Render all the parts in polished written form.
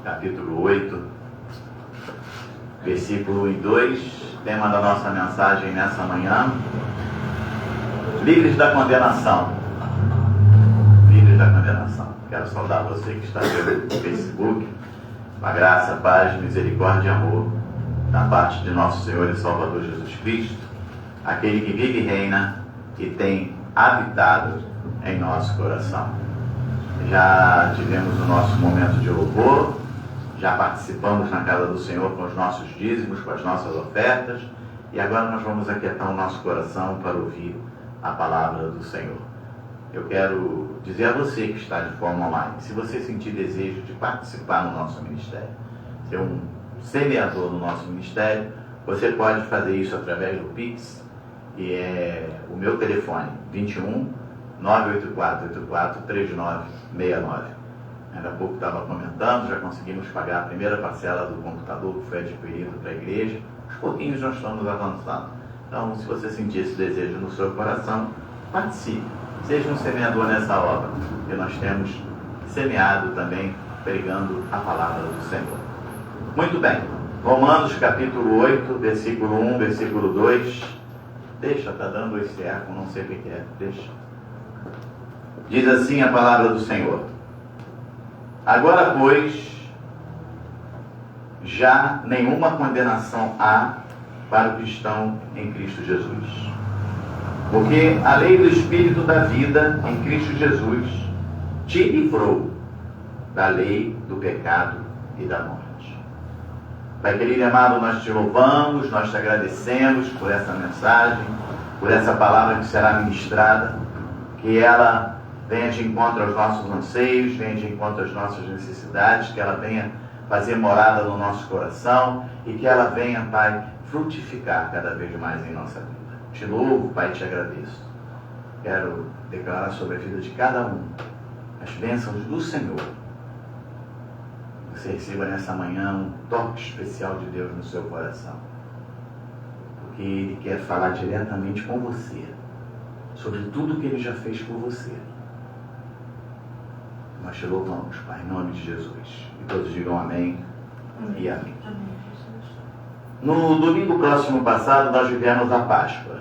capítulo 8, versículo 1 e 2, tema da nossa mensagem nessa manhã: livres da condenação. Livres da condenação. Quero saudar você que está pelo Facebook, com a graça, paz, misericórdia e amor da parte de nosso Senhor e Salvador Jesus Cristo, aquele que vive e reina e tem habitado em nosso coração. Já tivemos o nosso momento de louvor, já participamos na casa do Senhor com os nossos dízimos, com as nossas ofertas, e agora nós vamos aquietar o nosso coração para ouvir a palavra do Senhor. Eu quero dizer a você que está de forma online, se você sentir desejo de participar no nosso ministério, ser um semeador no nosso ministério, você pode fazer isso através do Pix, e é o meu telefone, 21 984 3969. Ainda há pouco estava comentando, já conseguimos pagar a primeira parcela do computador que foi adquirido para a igreja. Aos pouquinhos nós estamos avançando. Então, se você sentir esse desejo no seu coração, participe. Seja um semeador nessa obra, que nós temos semeado também, pregando a palavra do Senhor. Muito bem. Romanos capítulo 8, versículo 1, versículo 2. Deixa, está dando esse eco, não sei o que é. Deixa. Diz assim a palavra do Senhor: agora, pois, já nenhuma condenação há para os que estão em Cristo Jesus. Porque a lei do Espírito da vida em Cristo Jesus te livrou da lei do pecado e da morte. Pai querido e amado, nós te louvamos, nós te agradecemos por essa mensagem, por essa palavra que será ministrada, que ela venha de encontro aos nossos anseios, venha de encontro às nossas necessidades, que ela venha fazer morada no nosso coração e que ela venha, Pai, frutificar cada vez mais em nossa vida. Te louvo, Pai, e te agradeço. Quero declarar sobre a vida de cada um as bênçãos do Senhor. Você receba nessa manhã um toque especial de Deus no seu coração, porque Ele quer falar diretamente com você sobre tudo que Ele já fez por você. Nós te louvamos, Pai, em nome de Jesus. E todos digam amém, e amém. No domingo próximo passado, nós vivemos a Páscoa,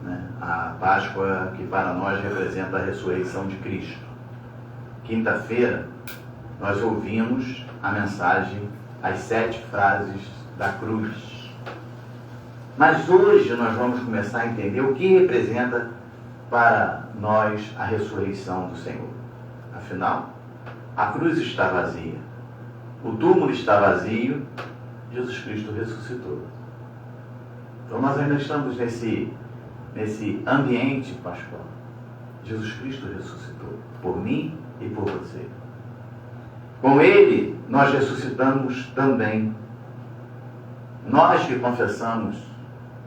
né? A Páscoa que para nós representa a ressurreição de Cristo. Quinta-feira, nós ouvimos a mensagem, as 7 frases da cruz. Mas hoje nós vamos começar a entender o que representa para nós a ressurreição do Senhor. Afinal, a cruz está vazia, o túmulo está vazio, Jesus Cristo ressuscitou. Então nós ainda estamos nesse ambiente pascual. Jesus Cristo ressuscitou por mim e por você. Com Ele nós ressuscitamos também. Nós que confessamos,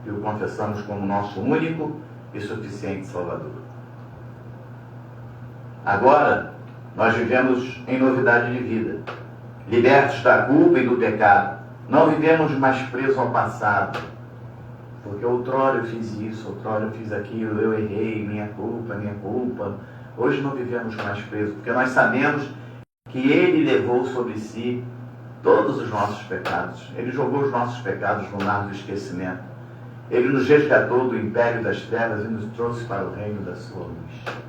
que o confessamos como nosso único e suficiente Salvador. Agora, nós vivemos em novidade de vida, libertos da culpa e do pecado. Não vivemos mais presos ao passado, porque outrora eu fiz isso, outrora eu fiz aquilo, eu errei, minha culpa. Hoje não vivemos mais presos, porque nós sabemos que Ele levou sobre si todos os nossos pecados. Ele jogou os nossos pecados no mar do esquecimento. Ele nos resgatou do império das trevas e nos trouxe para o reino da sua luz.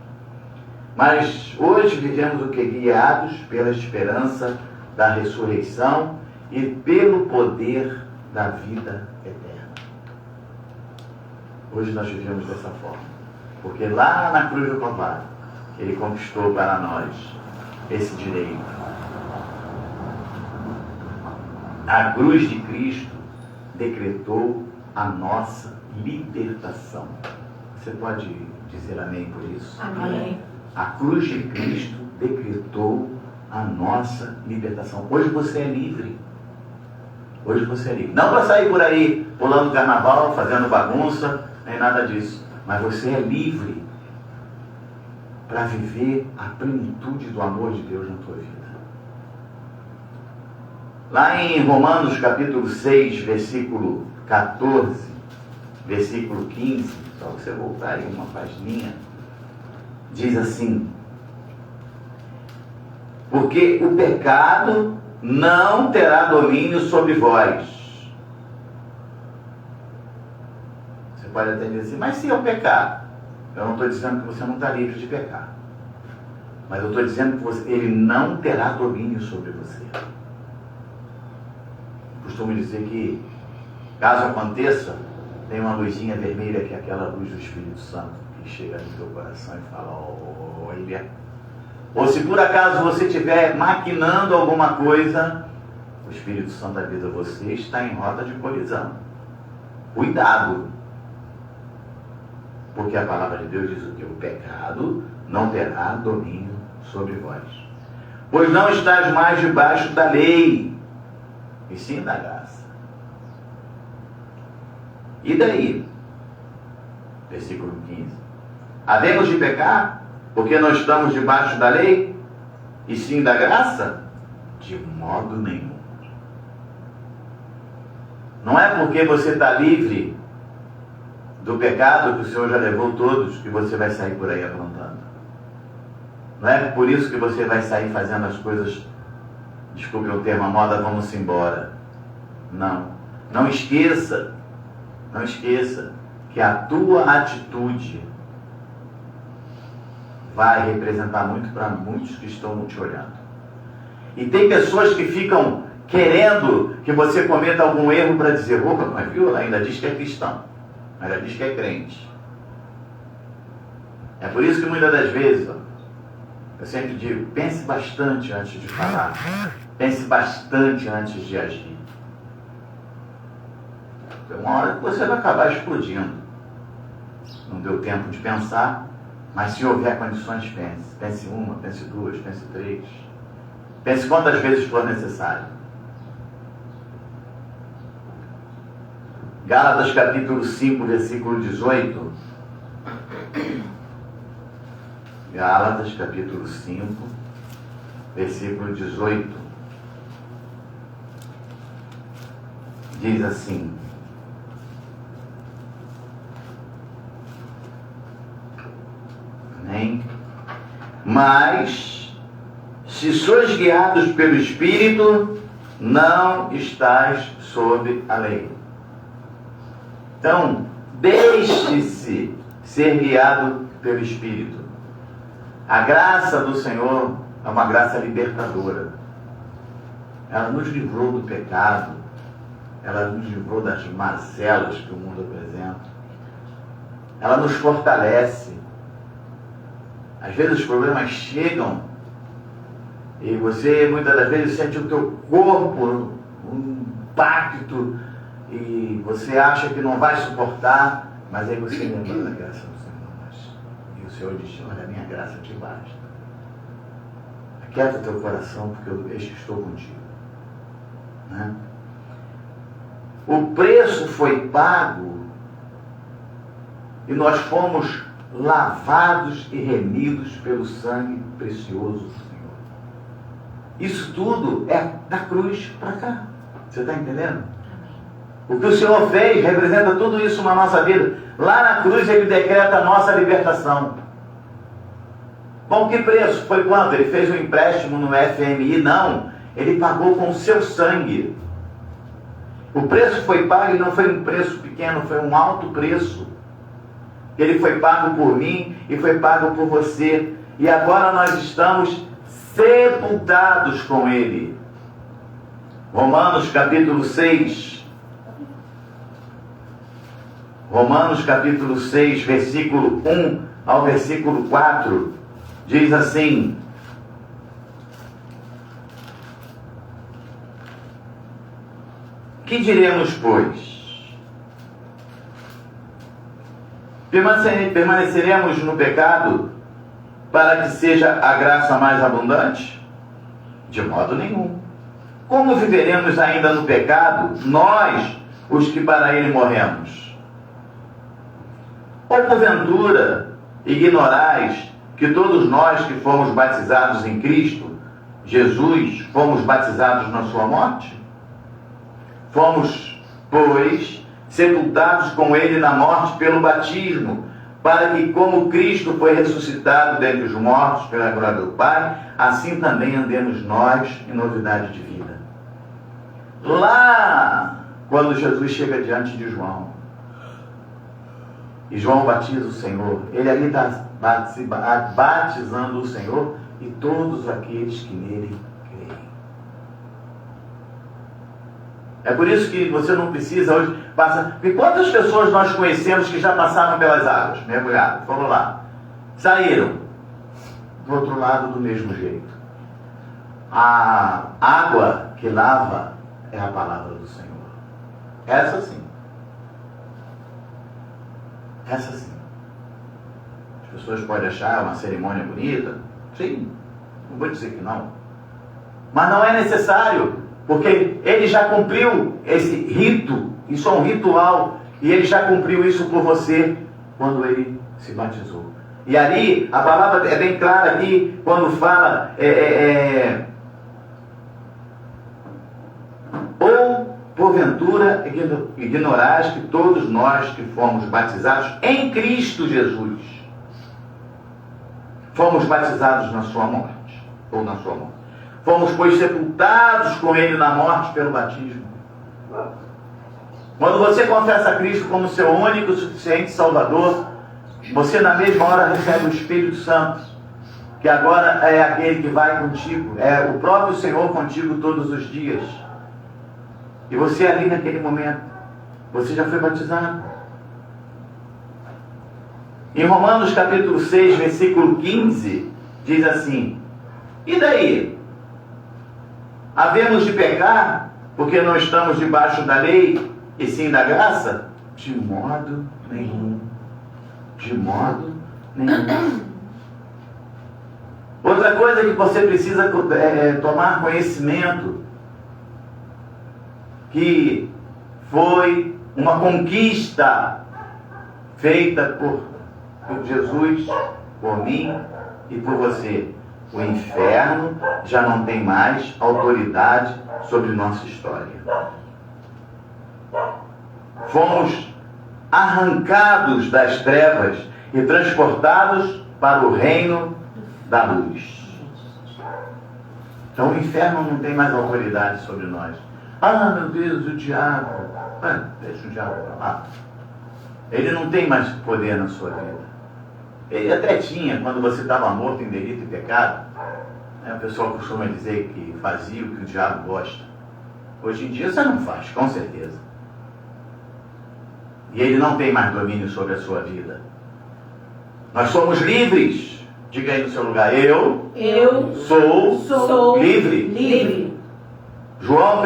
Mas hoje vivemos o que? Guiados pela esperança da ressurreição e pelo poder da vida eterna. Hoje nós vivemos dessa forma, porque lá na cruz do Calvário, Ele conquistou para nós esse direito. A cruz de Cristo decretou a nossa libertação. Você pode dizer amém por isso? Amém. A cruz de Cristo decretou a nossa libertação. Hoje você é livre. Hoje você é livre. Não para sair por aí pulando carnaval, fazendo bagunça, nem nada disso. Mas você é livre para viver a plenitude do amor de Deus na tua vida. Lá em Romanos capítulo 6, versículo 14, versículo 15, só você voltar aí uma pagininha, diz assim: porque o pecado não terá domínio sobre vós. Você pode até dizer assim, mas se eu pecar, eu não estou dizendo que você não está livre de pecar. Mas eu estou dizendo que ele não terá domínio sobre você. Costumo dizer que, caso aconteça, tem uma luzinha vermelha que é aquela luz do Espírito Santo que chega no teu coração e fala, olha. Ou se por acaso você estiver maquinando alguma coisa, o Espírito Santo avisa você, está em rota de colisão. Cuidado. Porque a palavra de Deus diz o que? O pecado não terá domínio sobre vós. Pois não estáis mais debaixo da lei, e sim da graça. E daí? Versículo 15. Havemos de pecar, porque não estamos debaixo da lei, e sim da graça? De modo nenhum. Não é porque você está livre do pecado que o Senhor já levou todos, que você vai sair por aí aprontando. Não é por isso que você vai sair fazendo as coisas, desculpe o termo, a moda, vamos embora. Não. Não esqueça que a tua atitude vai representar muito para muitos que estão te olhando. E tem pessoas que ficam querendo que você cometa algum erro para dizer, opa, mas viu, ela ainda diz que é cristão. Ela diz que é crente. É por isso que muitas das vezes, eu sempre digo, pense bastante antes de falar. Pense bastante antes de agir. Tem uma hora que você vai acabar explodindo. Não deu tempo de pensar, mas se houver condições, pense. Pense uma, pense duas, pense três. Pense quantas vezes for necessário. Gálatas capítulo 5, versículo 18. Gálatas capítulo 5, versículo 18. Diz assim: Amém? Mas, se sois guiados pelo Espírito, não estais sob a lei. Então, deixe-se ser guiado pelo Espírito. A graça do Senhor é uma graça libertadora. Ela nos livrou do pecado. Ela nos livrou das mazelas que o mundo apresenta. Ela nos fortalece. Às vezes os problemas chegam e você muitas das vezes sente o teu corpo um impacto e você acha que não vai suportar, mas aí você lembra da graça do Senhor. E o Senhor diz, olha, a minha graça te basta. Aquieta o teu coração, porque eu estou contigo. Né? O preço foi pago e nós fomos lavados e remidos pelo sangue precioso do Senhor. Isso tudo é da cruz para cá. Você está entendendo? O que o Senhor fez representa tudo isso na nossa vida. Lá na cruz Ele decreta a nossa libertação. Com que preço? Foi quando? Ele fez um empréstimo no FMI? Não. Ele pagou com o seu sangue. O preço foi pago e não foi um preço pequeno, foi um alto preço. Ele foi pago por mim e foi pago por você. E agora nós estamos sepultados com Ele. Romanos capítulo 6. Romanos capítulo 6, versículo 1 ao versículo 4. Diz assim: Que diremos, pois? Permaneceremos no pecado para que seja a graça mais abundante? De modo nenhum. Como viveremos ainda no pecado, nós, os que para ele morremos? Ou porventura ignorais que todos nós que fomos batizados em Cristo Jesus, fomos batizados na sua morte? Fomos, pois, sepultados com ele na morte pelo batismo, para que, como Cristo foi ressuscitado dentre os mortos pela glória do Pai, assim também andemos nós em novidade de vida. Lá, quando Jesus chega diante de João, e João batiza o Senhor, ele ali está batizando o Senhor e todos aqueles que nele creem. É por isso que você não precisa hoje passar. E quantas pessoas nós conhecemos que já passaram pelas águas, mergulharam, foram lá, saíram do outro lado do mesmo jeito. A água que lava é a palavra do Senhor. Essa sim. Essa sim. As pessoas podem achar uma cerimônia bonita. Sim, não vou dizer que não. Mas não é necessário, porque ele já cumpriu esse rito. Isso é um ritual. E ele já cumpriu isso por você quando ele se batizou. E ali, a palavra é bem clara aqui, quando fala... Ou, porventura, ignorais que todos nós que fomos batizados em Cristo Jesus, fomos batizados na sua morte, ou na sua morte. Fomos, pois, sepultados com ele na morte pelo batismo. Quando você confessa a Cristo como seu único e suficiente Salvador, você na mesma hora recebe o Espírito Santo, que agora é aquele que vai contigo, é o próprio Senhor contigo todos os dias. E você ali naquele momento, você já foi batizado. Em Romanos capítulo 6, versículo 15, diz assim: e daí? Havemos de pecar, porque não estamos debaixo da lei, e sim da graça? De modo nenhum. De modo nenhum. Outra coisa que você precisa tomar conhecimento, que foi uma conquista feita por Jesus, por mim e por você. O inferno já não tem mais autoridade sobre nossa história. Fomos arrancados das trevas e transportados para o reino da luz. Então o inferno não tem mais autoridade sobre nós. Ah, meu Deus, o diabo. Deixa o diabo para lá. Ele não tem mais poder na sua vida. Ele até tinha, quando você estava morto em delito e pecado. O pessoal costuma dizer que fazia o que o diabo gosta. Hoje em dia você não faz, com certeza. E ele não tem mais domínio sobre a sua vida. Nós somos livres. Diga aí no seu lugar: eu sou livre. João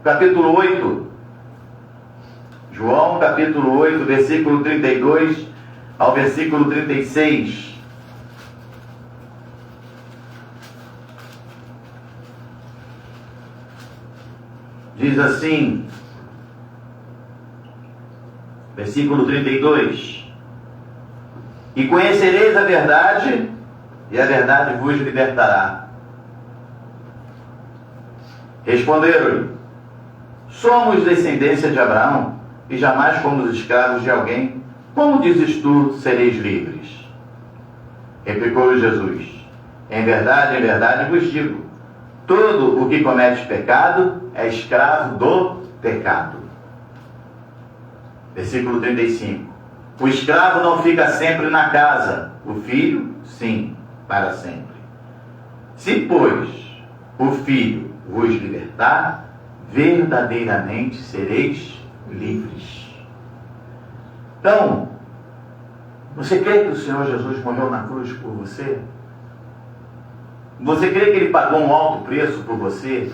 capítulo 8. João capítulo 8, versículo 32 ao versículo 36. Diz assim, versículo 32: e conhecereis a verdade, e a verdade vos libertará. Responderam-lhe: somos descendência de Abraão, e jamais fomos escravos de alguém. Como dizes tu, sereis livres? Replicou-lhe Jesus: em verdade vos digo, todo o que comete pecado é escravo do pecado. Versículo 35: o escravo não fica sempre na casa, o filho, sim, para sempre. Se, pois, o filho vos libertar, verdadeiramente sereis livres. Então, você crê que o Senhor Jesus morreu na cruz por você? Você crê que Ele pagou um alto preço por você?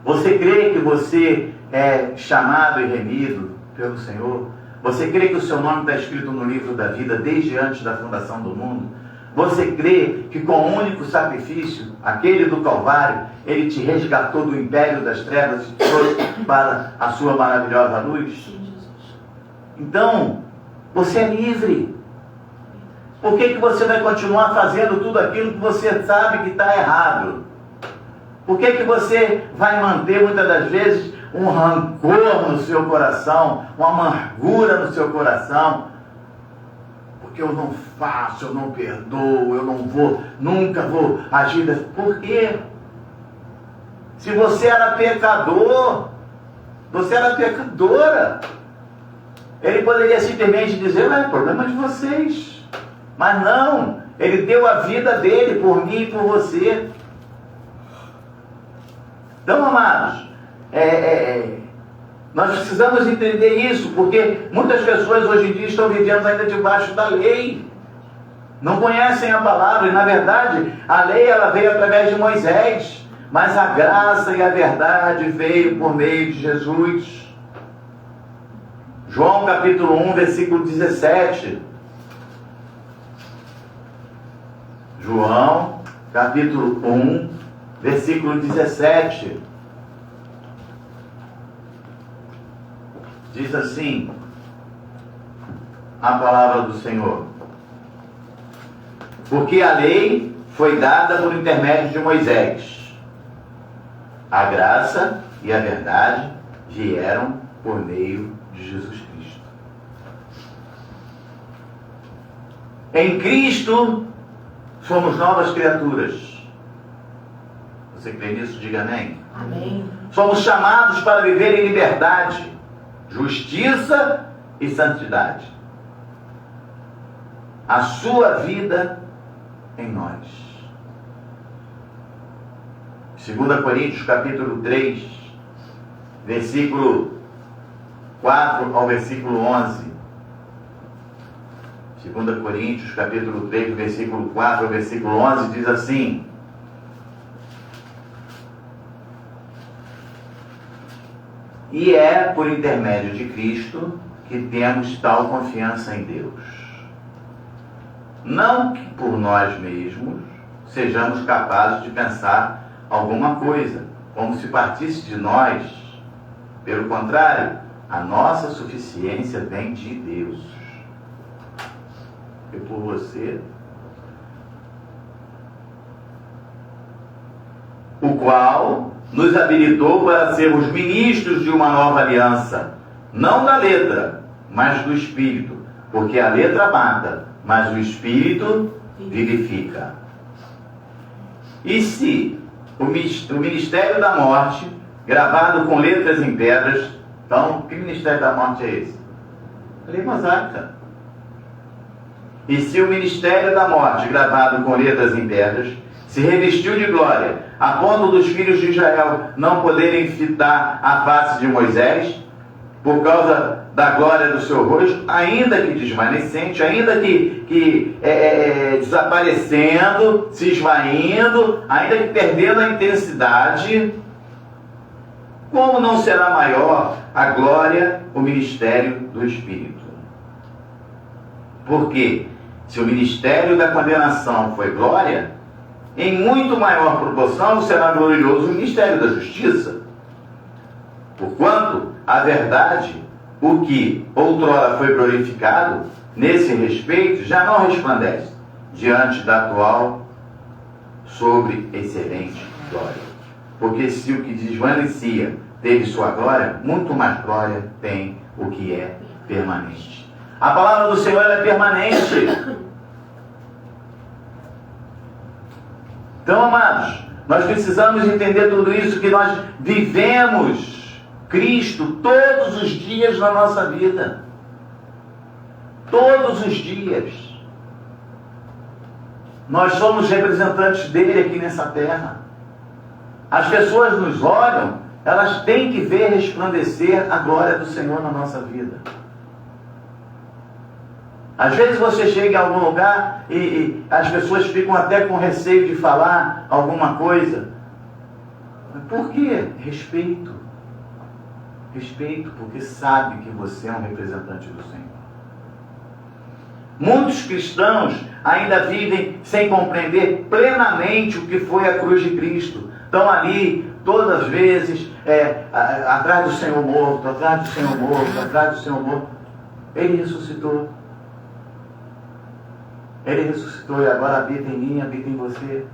Você crê que você é chamado e remido pelo Senhor? Você crê que o seu nome está escrito no livro da vida desde antes da fundação do mundo? Você crê que com o único sacrifício, aquele do Calvário, Ele te resgatou do império das trevas e trouxe para a sua maravilhosa luz? Então, você é livre. Por que você vai continuar fazendo tudo aquilo que você sabe que está errado? Por que você vai manter muitas das vezes um rancor no seu coração, uma amargura no seu coração? porque eu não faço, eu não perdoo, eu nunca vou agir dessa... Por quê? Se você era pecador, você era pecadora, ele poderia simplesmente dizer, é problema de vocês. Mas não, ele deu a vida dele por mim e por você. Então, amados, nós precisamos entender isso, porque muitas pessoas hoje em dia estão vivendo ainda debaixo da lei. Não conhecem a palavra, e na verdade, a lei ela veio através de Moisés, mas a graça e a verdade veio por meio de Jesus. João capítulo 1, versículo 17. João capítulo 1, versículo 17. Diz assim a palavra do Senhor: porque a lei foi dada por intermédio de Moisés, a graça e a verdade vieram por meio de Jesus Cristo. Em Cristo somos novas criaturas. Você crê nisso? Diga amém. Amém. Somos chamados para viver em liberdade, justiça e santidade. A sua vida em nós. 2 Coríntios capítulo 3, versículo 4 ao versículo 11. 2 Coríntios capítulo 3, versículo 4 ao versículo 11 diz assim: e é por intermédio de Cristo que temos tal confiança em Deus. Não que por nós mesmos sejamos capazes de pensar alguma coisa, como se partisse de nós. Pelo contrário, a nossa suficiência vem de Deus. E por você, o qual nos habilitou para sermos ministros de uma nova aliança, não da letra, mas do Espírito, porque a letra mata, mas o Espírito vivifica. E se o ministério da morte, gravado com letras em pedras, então, que ministério da morte é esse? A lei mosaica. E se o ministério da morte, gravado com letras em pedras, se revestiu de glória, a ponto dos filhos de Israel não poderem fitar a face de Moisés, por causa da glória do seu rosto, ainda que desvanecente, ainda que desaparecendo, se esvaindo, ainda que perdendo a intensidade, como não será maior a glória, o ministério do Espírito? Porque se o ministério da condenação foi glória, em muito maior proporção será glorioso o ministério da justiça. Porquanto a verdade, o que outrora foi glorificado, nesse respeito já não resplandece diante da atual sobre excelente glória. Porque se o que desvanecia teve sua glória, muito mais glória tem o que é permanente. A palavra do Senhor é permanente. Então, amados, nós precisamos entender tudo isso, que nós vivemos Cristo todos os dias na nossa vida. Todos os dias. Nós somos representantes dele aqui nessa terra. As pessoas nos olham, elas têm que ver resplandecer a glória do Senhor na nossa vida. Às vezes você chega em algum lugar e as pessoas ficam até com receio de falar alguma coisa. Por quê? Respeito. Respeito, porque sabe que você é um representante do Senhor. Muitos cristãos ainda vivem sem compreender plenamente o que foi a cruz de Cristo. Estão ali todas as vezes atrás do Senhor morto, atrás do Senhor morto, atrás do Senhor morto. Ele ressuscitou. Ele ressuscitou e agora habita em mim, habita em você.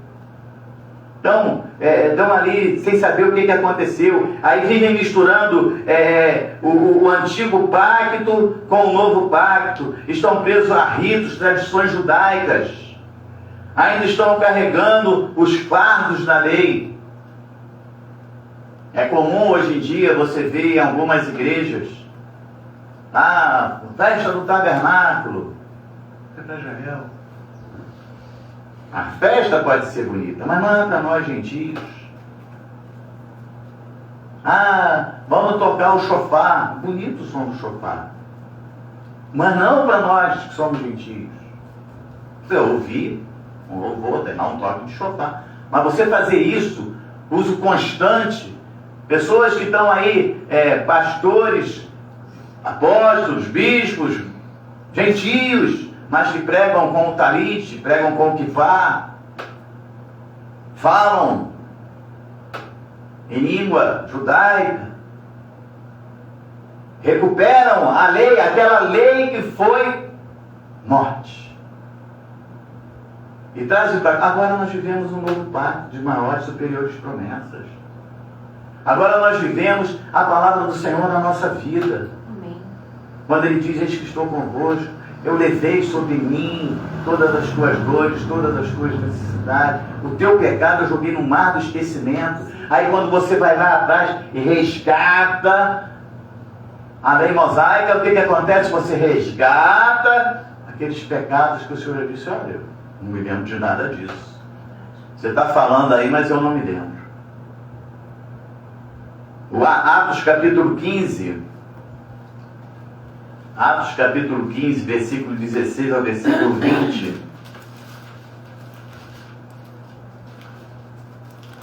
Estão ali sem saber o que aconteceu. Aí vivem misturando o antigo pacto com o novo pacto. Estão presos a ritos, tradições judaicas. Ainda estão carregando os fardos da lei. É comum hoje em dia você ver em algumas igrejas festa do tabernáculo. É para Israel. A festa pode ser bonita, mas não é para nós gentios. Vamos tocar o shofar. Bonito o som do shofar. Mas não para nós que somos gentios. Você ouvir um louvor, dar um toque de shofar. Mas você fazer isso, uso constante, pessoas que estão aí, pastores, apóstolos, bispos, gentios, mas que pregam com o talit, pregam com o kipá, falam em língua judaica, recuperam a lei, aquela lei que foi morte. E trazem para cá. Agora nós vivemos um novo pacto de maiores e superiores promessas. Agora nós vivemos a palavra do Senhor na nossa vida. Amém. Quando Ele diz: eis que estou convosco, eu levei sobre mim todas as tuas dores, todas as tuas necessidades. O teu pecado eu joguei no mar do esquecimento. Aí quando você vai lá atrás e resgata a lei mosaica, o que acontece? Você resgata aqueles pecados que o Senhor disse: olha, eu não me lembro de nada disso. Você está falando aí, mas eu não me lembro. O Atos capítulo 15, versículo 16 ao versículo 20,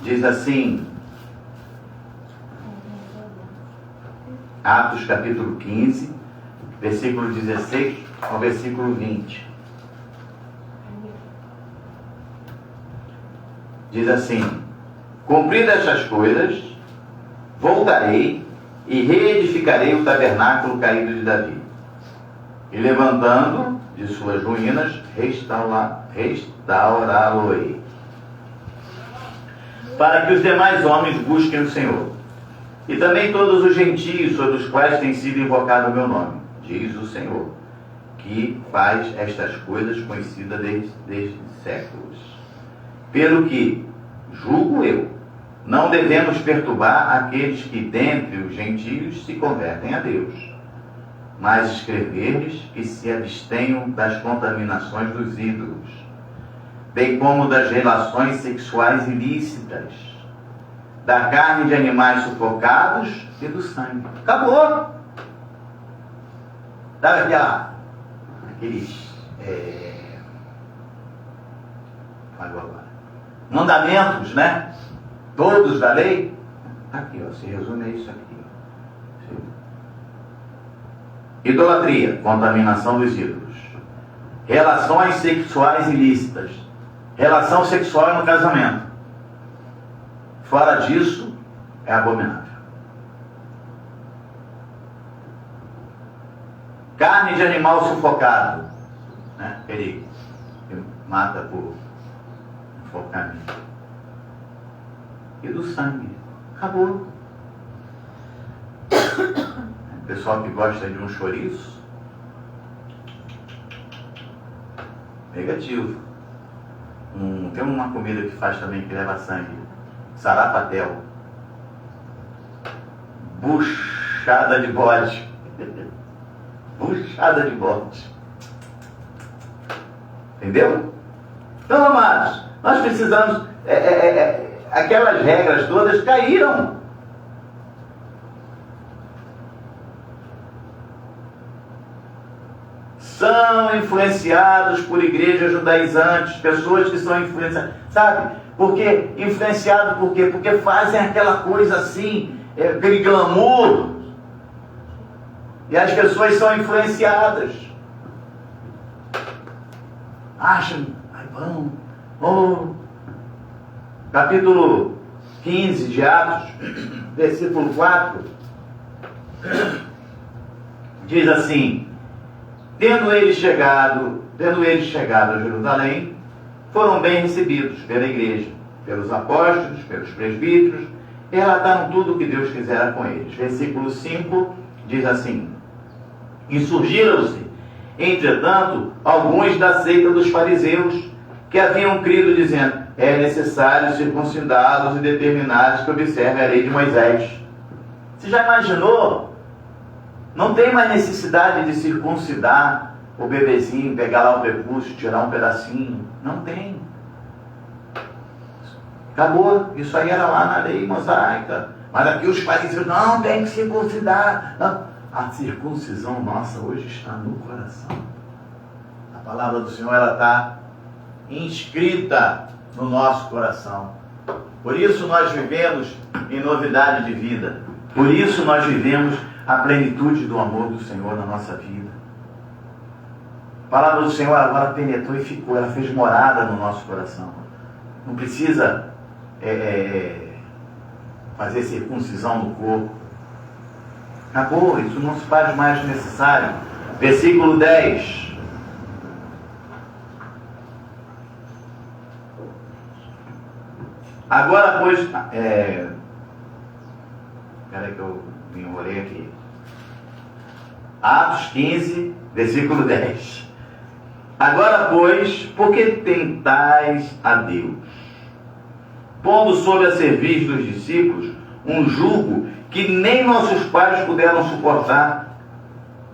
diz assim, Atos capítulo 15, versículo 16 ao versículo 20. Diz assim: cumpridas estas coisas, voltarei e reedificarei o tabernáculo caído de Davi, e levantando de suas ruínas, restaurá-lo-ei, para que os demais homens busquem o Senhor, e também todos os gentios sobre os quais tem sido invocado o meu nome, diz o Senhor, que faz estas coisas conhecidas desde séculos. Pelo que, julgo eu, não devemos perturbar aqueles que dentre os gentios se convertem a Deus, mas escrever-lhes que se abstenham das contaminações dos ídolos, bem como das relações sexuais ilícitas, da carne de animais sufocados e do sangue. Acabou! Sabe aqueles mandamentos, né? Todos da lei. Aqui, ó, se resume a isso aqui. Idolatria, contaminação dos ídolos. Relações sexuais ilícitas. Relação sexual no casamento. Fora disso, é abominável. Carne de animal sufocado, né? Perigo. Que mata por sufocamento. E do sangue. Acabou. O pessoal que gosta de um chouriço, negativo. Tem uma comida que faz também que leva sangue. Sarapatel. Buchada de bode. Buchada de bode. Entendeu? Então, amados, nós precisamos... aquelas regras todas caíram. São influenciados por igrejas judaizantes, pessoas que são influenciadas, sabe? Porque influenciado por quê? Porque fazem aquela coisa assim, aquele glamour, e as pessoas são influenciadas. Acham, vamos, capítulo 15 de Atos, versículo 4, diz assim: Tendo eles chegado a Jerusalém, foram bem recebidos pela igreja pelos apóstolos, pelos presbíteros, e relataram tudo o que Deus quisera com eles. Versículo 5 diz assim: e surgiram-se, entretanto, alguns da seita dos fariseus, que haviam crido, dizendo: é necessário circuncidá-los e determinar-lhes que observem a lei de Moisés. Você já imaginou? Não tem mais necessidade de circuncidar o bebezinho, pegar lá o prepúcio, tirar um pedacinho. Não tem. Acabou. Isso aí era lá na lei mosaica. Mas aqui os fariseus, não, tem que circuncidar. Não. A circuncisão nossa hoje está no coração. A palavra do Senhor, ela está inscrita no nosso coração. Por isso nós vivemos em novidade de vida. Por isso nós vivemos a plenitude do amor do Senhor na nossa vida. A palavra do Senhor agora penetrou e ficou, ela fez morada no nosso coração. Não precisa fazer circuncisão no corpo. Acabou, isso não se faz mais necessário. Versículo 10. Agora, pois... Espera que eu me enrolei aqui. Atos 15, versículo 10. Agora, pois, porque tentais a Deus, pondo sob a cerviz dos discípulos um jugo que nem nossos pais puderam suportar,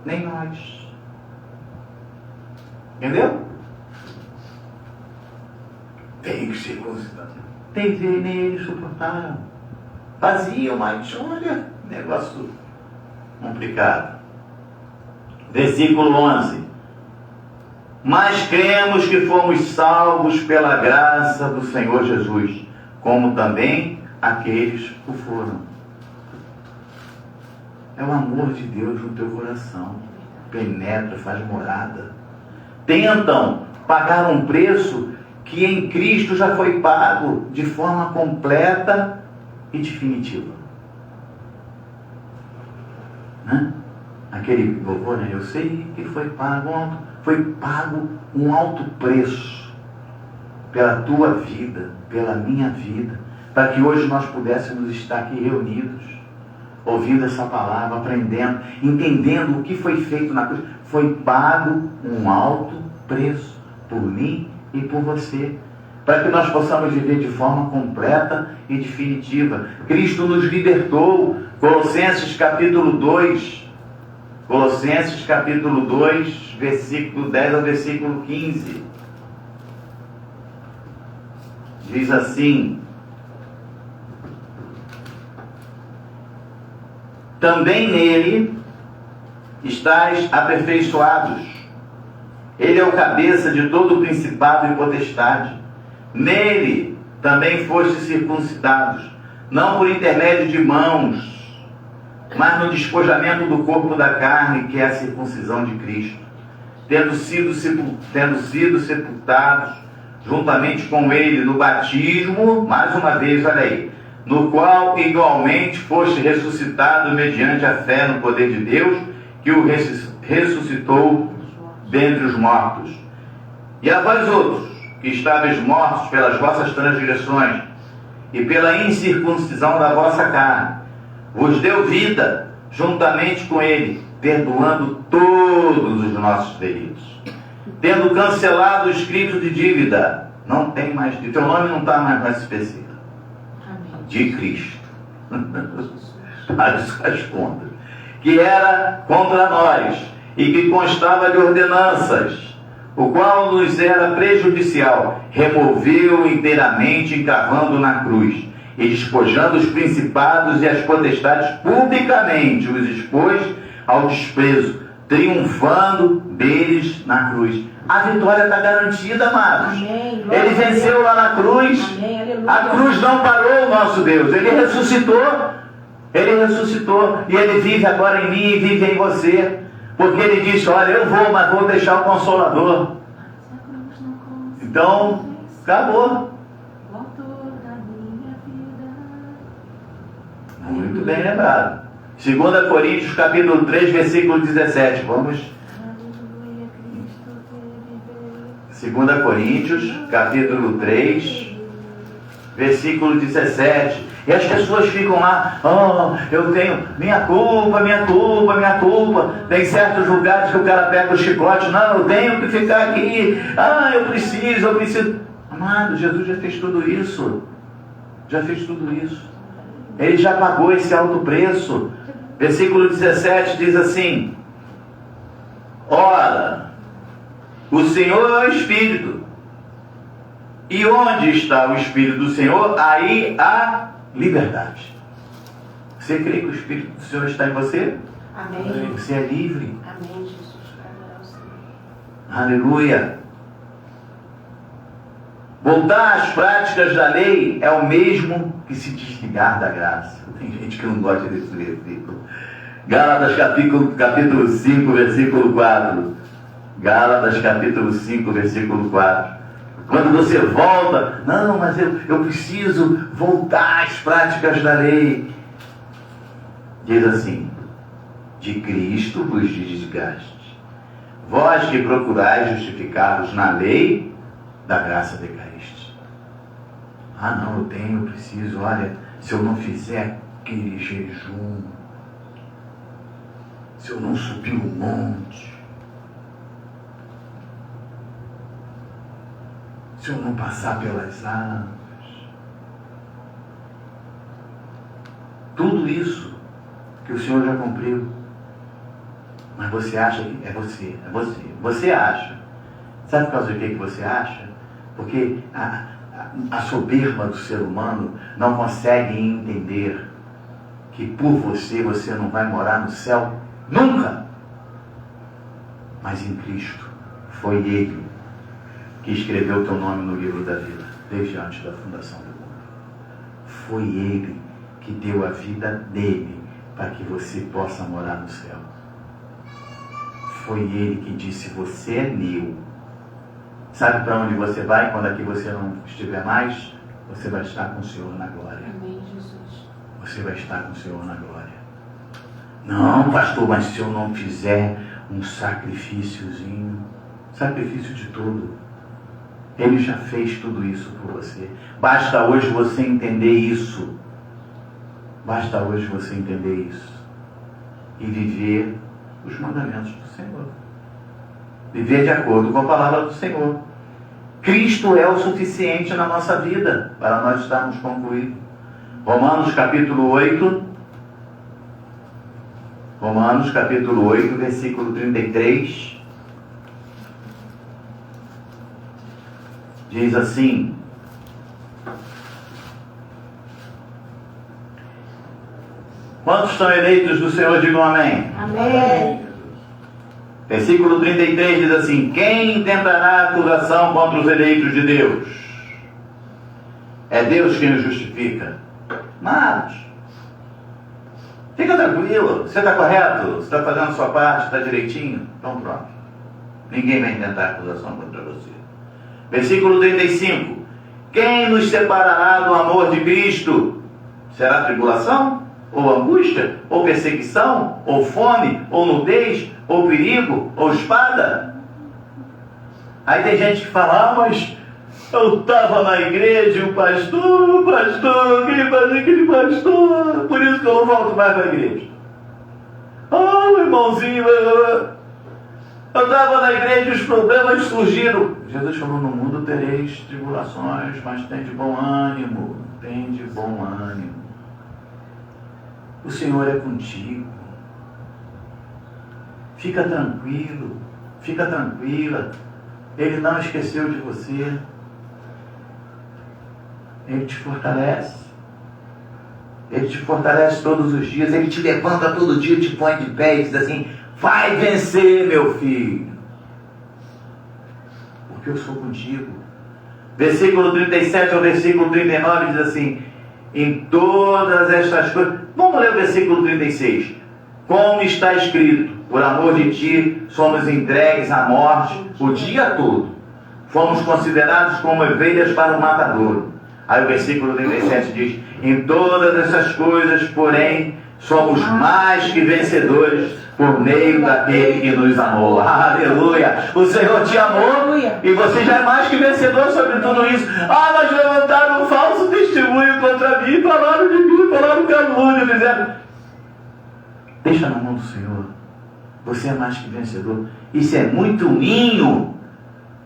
nem nós. Entendeu? Tem que ser considerado. Tem que ver, nem eles suportaram. Faziam, mas olha, negócio complicado. Versículo 11. Mas cremos que fomos salvos pela graça do Senhor Jesus, como também aqueles o foram. É o amor de Deus no teu coração. Penetra, faz morada. Tentam pagar um preço que em Cristo já foi pago de forma completa e definitiva. Aquele louvor, né? Eu sei que foi pago um alto preço pela tua vida, pela minha vida, para que hoje nós pudéssemos estar aqui reunidos, ouvindo essa palavra, aprendendo, entendendo o que foi feito na cruz. Foi pago um alto preço por mim e por você, para que nós possamos viver de forma completa e definitiva. Cristo nos libertou. Colossenses capítulo 2, Colossenses capítulo 2, versículo 10 ao versículo 15. Diz assim: também nele estáis aperfeiçoados. Ele é o cabeça de todo o principado e potestade. Nele também fostes circuncidados, não por intermédio de mãos, mas no despojamento do corpo da carne, que é a circuncisão de Cristo, tendo sido sepultados juntamente com ele no batismo, mais uma vez, olha aí, no qual igualmente foste ressuscitado mediante a fé no poder de Deus, que o ressuscitou dentre os mortos. E a vós outros, que estáveis mortos pelas vossas transgressões e pela incircuncisão da vossa carne, vos deu vida juntamente com ele, perdoando todos os nossos delitos, tendo cancelado o escrito de dívida. Não tem mais, teu nome não está mais específico, de Cristo, as contas, que era contra nós e que constava de ordenanças, o qual nos era prejudicial, removeu inteiramente, encravando na cruz, e despojando os principados e as potestades publicamente, os expôs ao desprezo, triunfando deles na cruz. A vitória está garantida, amados. Amém. Ele venceu lá na cruz. Amém. A cruz não parou o nosso Deus. Ele ressuscitou. Ele ressuscitou. E Ele vive agora em mim e vive em você. Porque Ele disse: olha, eu vou, mas vou deixar o Consolador. Então, acabou. Muito bem lembrado. 2 Coríntios capítulo 3, versículo 17. Vamos. 2 Coríntios capítulo 3, versículo 17. E as pessoas ficam lá, oh, eu tenho minha culpa. Tem certos lugares que o cara pega o chicote, não, eu tenho que ficar aqui, eu preciso. Amado, Jesus já fez tudo isso. Ele já pagou esse alto preço. Versículo 17 diz assim: ora, o Senhor é o Espírito, e onde está o Espírito do Senhor, aí há liberdade. Você crê que o Espírito do Senhor está em você? Amém. Você é livre. Amém, Jesus. Aleluia. Voltar às práticas da lei é o mesmo que se desligar da graça. Tem gente que não gosta desse versículo. Gálatas capítulo 5, versículo 4. Gálatas capítulo 5, versículo 4. Quando você volta, não, mas eu preciso voltar às práticas da lei. Diz assim: de Cristo vos desgaste. Vós que procurais justificar-vos na lei, da graça decaíste. Não, eu preciso, olha, se eu não fizer aquele jejum, se eu não subir o monte, se eu não passar pelas águas, tudo isso que o Senhor já cumpriu, mas você acha que é você. Você acha. Sabe por causa do que você acha? Porque a soberba do ser humano não consegue entender que por você não vai morar no céu nunca. Mas em Cristo foi Ele que escreveu o teu nome no livro da vida, desde antes da fundação do mundo. Foi Ele que deu a vida dele para que você possa morar no céu. Foi Ele que disse: você é meu. Sabe para onde você vai quando aqui você não estiver mais? Você vai estar com o Senhor na glória. Amém, Jesus. Você vai estar com o Senhor na glória. Não, pastor, mas se eu não fizer um sacrifíciozinho, sacrifício de tudo, Ele já fez tudo isso por você. Basta hoje você entender isso. Basta hoje você entender isso. E viver os mandamentos do Senhor. Viver de acordo com a palavra do Senhor. Cristo é o suficiente na nossa vida para nós estarmos concluídos. Romanos capítulo 8, versículo 33, diz assim: quantos são eleitos do Senhor, digam amém. Amém. Versículo 33 diz assim: quem intentará acusação contra os eleitos de Deus? É Deus quem os justifica. Mas fica tranquilo, você está correto, você está fazendo a sua parte, está direitinho, então pronto. Ninguém vai intentar acusação contra você. Versículo 35: quem nos separará do amor de Cristo? Será tribulação? Ou angústia? Ou perseguição? Ou fome? Ou nudez? Ou perigo? Ou espada? Aí tem gente que fala: mas eu estava na igreja e o pastor, quem fazia aquele pastor, por isso que eu não volto mais para a igreja. O irmãozinho, eu estava na igreja e os problemas surgiram. Jesus falou: no mundo tereis tribulações, mas tem de bom ânimo. O Senhor é contigo. Fica tranquilo, fica tranquila. Ele não esqueceu de você. Ele te fortalece. Ele te fortalece todos os dias. Ele te levanta todo dia, te põe de pé e diz assim: vai vencer, meu filho, porque eu sou contigo. Versículo 37 ao versículo 39 diz assim: em todas estas coisas. Vamos ler o versículo 36. Como está escrito: por amor de ti somos entregues à morte o dia todo. Fomos considerados como ovelhas para o matadouro. Aí o versículo 37 diz: em todas essas coisas, porém, somos mais que vencedores por meio daquele que nos amou. Aleluia! O Senhor te amou e você já é mais que vencedor sobre tudo isso. Ah, mas levantaram um falso testemunho contra mim, falaram de mim, falaram calúnia, fizeram. Deixa na mão do Senhor. Você é mais que vencedor. Isso é muito ninho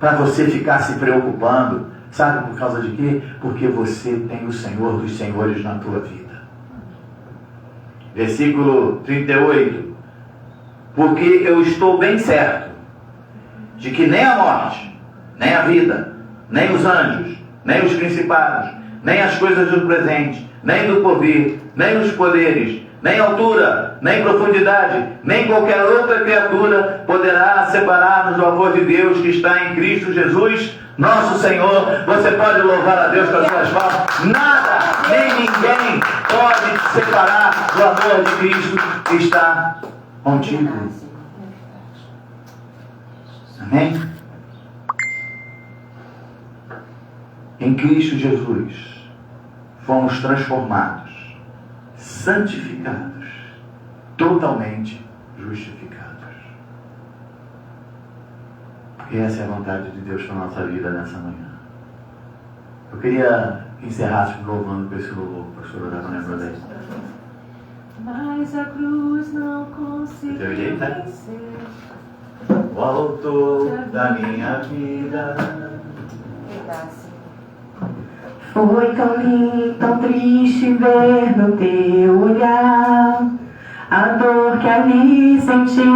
para você ficar se preocupando. Sabe por causa de quê? Porque você tem o Senhor dos Senhores na tua vida. Versículo 38. Porque eu estou bem certo de que nem a morte, nem a vida, nem os anjos, nem os principados, nem as coisas do presente, nem do porvir, nem os poderes, nem altura, nem profundidade, nem qualquer outra criatura poderá separar-nos do amor de Deus que está em Cristo Jesus, nosso Senhor. Você pode louvar a Deus com as suas mãos. Nada, nem ninguém pode te separar do amor de Cristo que está contigo. Amém? Em Cristo Jesus fomos transformados, santificados, totalmente justificados. Porque essa é a vontade de Deus para a nossa vida nessa manhã. Eu queria que encerrássemos louvando com esse louvor, pastor Orar, lembra daí? Mas a cruz não conseguiu vencer. O autor da minha vida. Foi tão lindo, tão triste ver no teu olhar a dor que ali sentias.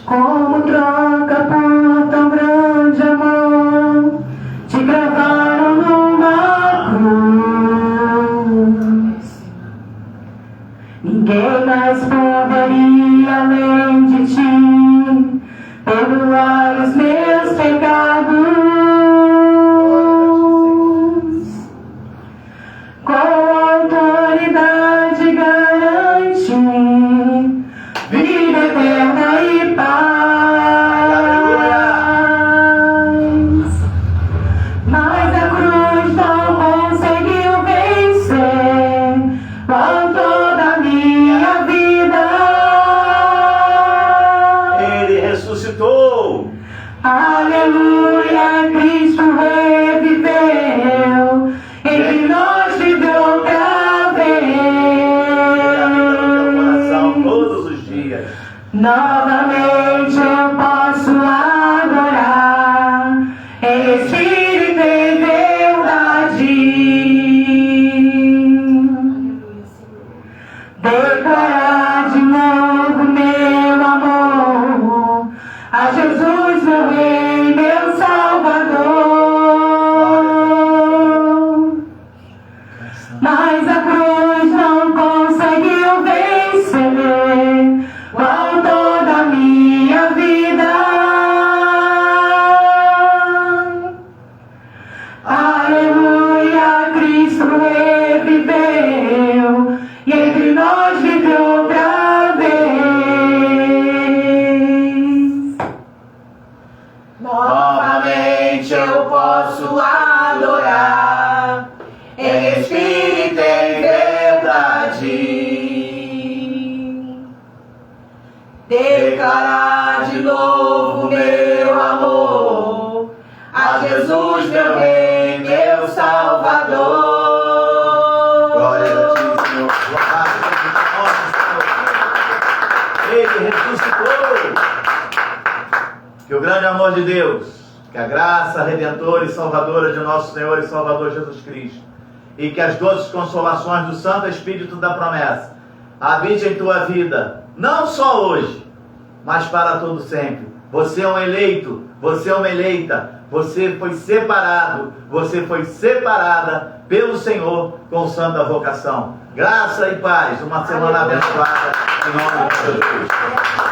Como troca por tão grande amor, te gravaram numa cruz. Ninguém mais poderia, além de ti, perdoar os meus pecados. Com autoridade garante vida eterna e paz. Mas a cruz não conseguiu vencer o autor da minha vida. Ele ressuscitou. Aleluia, Cristo reviveu, Ele nos viveu outra vez. Todos os dias. Novamente eu posso adorar em espírito e em verdade, declarar de novo meu amor a Jesus, meu Rei, meu Salvador. Mas a cruz não conseguiu vencer o autor da minha vida. Aleluia, Cristo reviveu e entre nós viveu outra vez. Novamente eu posso adorar em espírito e em verdade, declarar de novo meu amor a Jesus, meu Rei, meu Salvador. Glória a ti, Senhor. Louvado seja o nome do Senhor. Ele ressuscitou. Que o grande amor de Deus, que a graça redentora e salvadora de nosso Senhor e Salvador Jesus Cristo, e que as doces consolações do Santo Espírito da promessa habite em tua vida, não só hoje, mas para todo sempre. Você é um eleito, você é uma eleita, você foi separado, você foi separada pelo Senhor com santa vocação. Graça e paz, uma semana abençoada em nome de Jesus.